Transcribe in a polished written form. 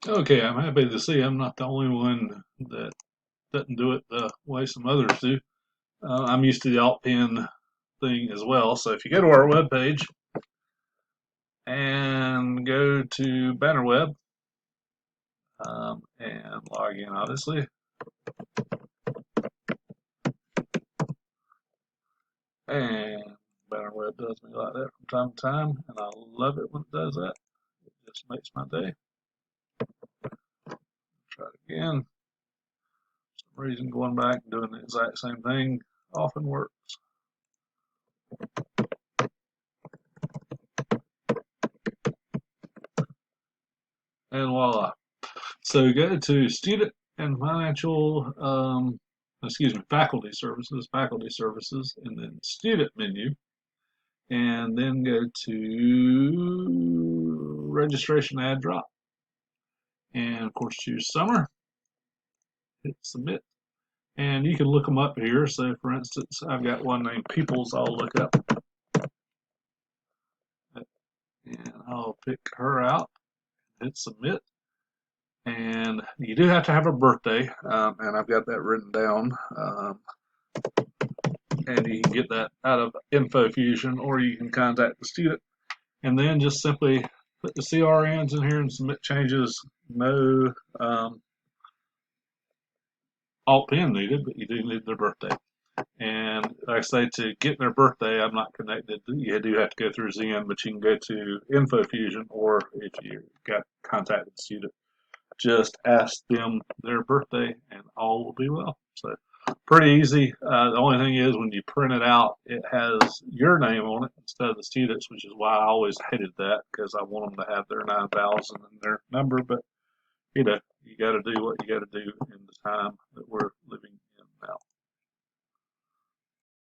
Okay, I'm happy to see I'm not the only one that doesn't do it the way some others do. I'm used to the alt pin thing as well. So if you go to our webpage and go to Bannerweb and log in, obviously, and Bannerweb does me like that from time to time, and I love it when it does that. It just makes my day. Try it again. For some reason, going back and doing the exact same thing often works. And voila. So go to student and faculty services, and then student menu, and then go to registration add drop. And of course, choose summer, hit submit, and you can look them up here. So, for instance, I've got one named Peoples I'll look up, and I'll pick her out, hit submit. And you do have to have a birthday, and I've got that written down. And you can get that out of InfoFusion, or you can contact the student and then just simply put the CRNs in here and submit changes. No alt pin needed, but you do need their birthday. And like I say, to get their birthday, I'm not connected. You do have to go through Zen, but you can go to InfoFusion, or if you got contacted the student, just ask them their birthday, and all will be well. So pretty easy. The only thing is when you print it out, it has your name on it instead of the students, which is why I always hated that because I want them to have their 9,000 and their number. But you know, you got to do what you got to do in the time